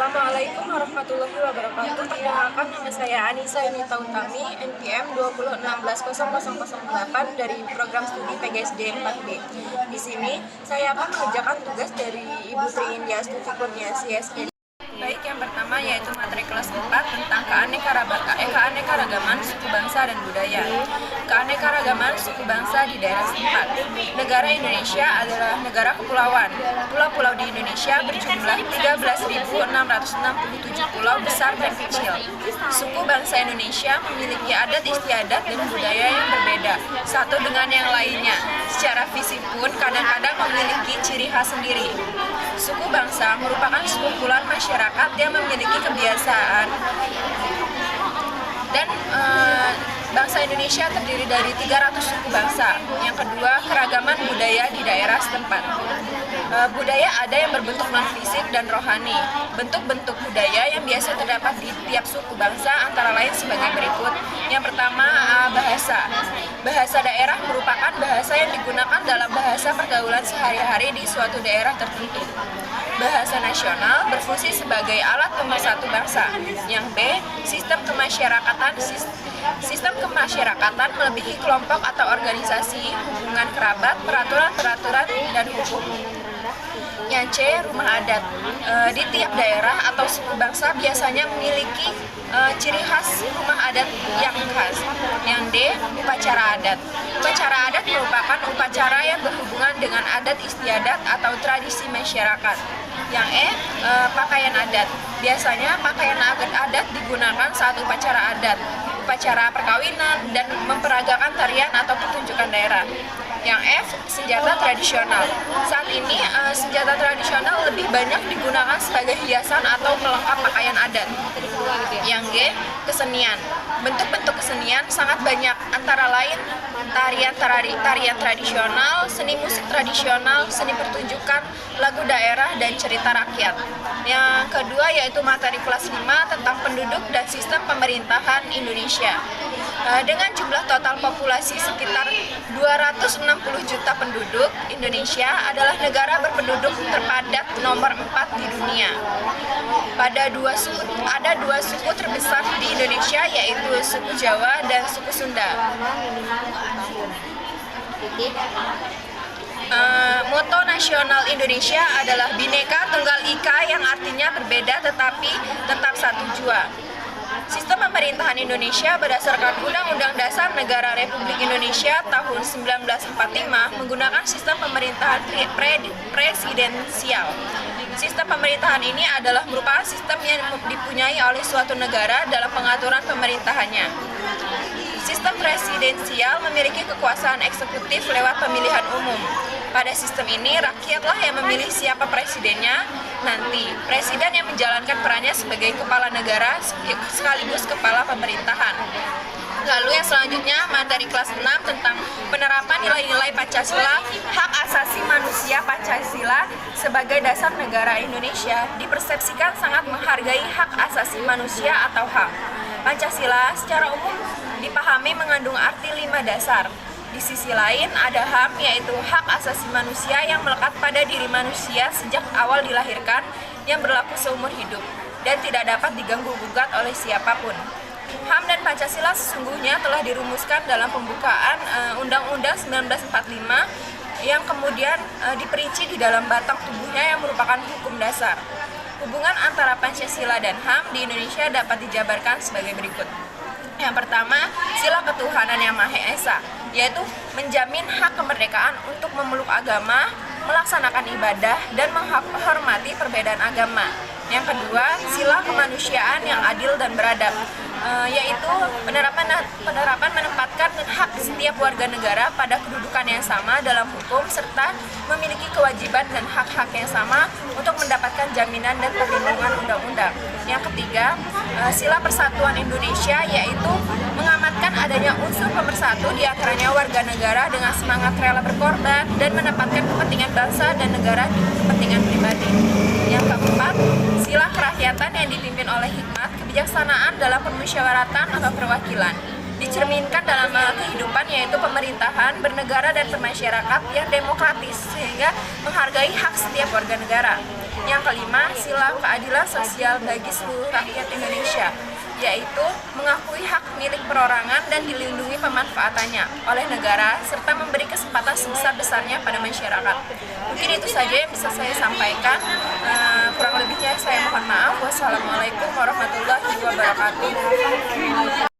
Assalamualaikum warahmatullahi wabarakatuh. Perkenalkan, nama saya Anissa Yunita Utami, NPM 206110008 dari program studi PGSD 4B. Di sini saya akan mengerjakan tugas dari Ibu Tri India Stuti Kurniasi SPG. Baik, yang pertama yaitu materi kelas 4 tentang keanekaragaman suku bangsa dan budaya. Keanekaragaman suku bangsa di daerah setempat. Negara Indonesia adalah negara kepulauan. Pulau-pulau di Indonesia berjumlah 13.667 pulau besar dan kecil. Suku bangsa Indonesia memiliki adat istiadat dan budaya yang berbeda satu dengan yang lainnya. Secara fisik pun kadang-kadang memiliki ciri khas sendiri. Suku bangsa merupakan sekumpulan masyarakat yang memiliki kebiasaan dan bangsa Indonesia terdiri dari 300 suku bangsa. Yang kedua, keragaman budaya di daerah setempat. Budaya ada yang berbentuk non-fisik dan rohani. Bentuk-bentuk budaya yang biasa terdapat di tiap suku bangsa antara lain sebagai berikut. Yang pertama, bahasa. Bahasa daerah merupakan bahasa yang digunakan dalam bahasa pergaulan sehari-hari di suatu daerah tertentu. Bahasa nasional berfungsi sebagai alat pemersatu bangsa. Yang B, sistem kemasyarakatan. Sistem kemasyarakatan melebihi kelompok atau organisasi, hubungan kerabat, peraturan-peraturan, dan hukum. Yang C, rumah adat. Di tiap daerah atau suku bangsa biasanya memiliki ciri khas rumah adat yang khas. Yang D, upacara adat. Upacara adat merupakan upacara yang berhubungan dengan adat istiadat atau tradisi masyarakat. Yang E, pakaian adat. Biasanya pakaian adat digunakan saat upacara adat, upacara perkawinan, dan memperagakan tarian atau pertunjukan daerah. Yang F, senjata tradisional. Saat ini senjata tradisional lebih banyak digunakan sebagai hiasan atau pelengkap pakaian adat. Yang G, kesenian. Bentuk-bentuk kesenian sangat banyak, antara lain tarian tradisional, seni musik tradisional, seni pertunjukan, lagu daerah, dan cerita rakyat. Yang kedua yaitu materi kelas 5 tentang penduduk dan sistem pemerintahan Indonesia. Dengan jumlah total populasi sekitar 260 juta penduduk, Indonesia adalah negara berpenduduk terpadat nomor 4 di dunia. Ada dua suku terbesar di Indonesia, yaitu suku Jawa dan suku Sunda. Moto nasional Indonesia adalah Bhinneka Tunggal Ika, yang artinya berbeda tetapi tetap satu jua. Sistem pemerintahan Indonesia berdasarkan Undang-Undang Dasar Negara Republik Indonesia tahun 1945 menggunakan sistem pemerintahan presidensial. Sistem pemerintahan ini adalah merupakan sistem yang dipunyai oleh suatu negara dalam pengaturan pemerintahannya. Sistem presidensial memiliki kekuasaan eksekutif lewat pemilihan umum. Pada sistem ini, rakyatlah yang memilih siapa presidennya nanti. Presiden yang menjalankan perannya sebagai kepala negara sekaligus kepala pemerintahan. Lalu yang selanjutnya, materi kelas 6 tentang penerapan nilai-nilai Pancasila. Hak asasi manusia Pancasila sebagai dasar negara Indonesia dipersepsikan sangat menghargai hak asasi manusia atau HAM. Pancasila secara umum dipahami mengandung arti 5 dasar. Di sisi lain ada HAM, yaitu hak asasi manusia yang melekat pada diri manusia sejak awal dilahirkan, yang berlaku seumur hidup dan tidak dapat diganggu-gugat oleh siapapun. HAM dan Pancasila sesungguhnya telah dirumuskan dalam pembukaan Undang-Undang 1945 yang kemudian diperinci di dalam batang tubuhnya yang merupakan hukum dasar. Hubungan antara Pancasila dan HAM di Indonesia dapat dijabarkan sebagai berikut. Yang pertama, sila ketuhanan yang Maha Esa, yaitu menjamin hak kemerdekaan untuk memeluk agama, melaksanakan ibadah, dan menghormati perbedaan agama. Yang kedua, sila kemanusiaan yang adil dan beradab, yaitu penerapan menempatkan hak setiap warga negara pada kedudukan yang sama dalam hukum, serta memiliki kewajiban dan hak-hak yang sama untuk mendapatkan jaminan dan perlindungan undang-undang. Yang ketiga, sila persatuan Indonesia, yaitu mengamanatkan adanya unsur pemersatu di antaranya warga negara dengan semangat rela berkorban dan menempatkan kepentingan bangsa dan negara di kepentingan pribadi. Yang keempat, sila kerakyatan yang dipimpin oleh hikmat, kebijaksanaan dalam permusyawaratan atau perwakilan. Dicerminkan dalam kehidupan, yaitu pemerintahan, bernegara, dan bermasyarakat yang demokratis sehingga menghargai hak setiap warga negara. Yang kelima, sila keadilan sosial bagi seluruh rakyat Indonesia, yaitu mengakui hak milik perorangan dan dilindungi pemanfaatannya oleh negara serta memberi kesempatan sebesar-besarnya pada masyarakat. Mungkin itu saja yang bisa saya sampaikan. Kurang lebihnya saya mohon maaf. Wassalamualaikum warahmatullahi wabarakatuh.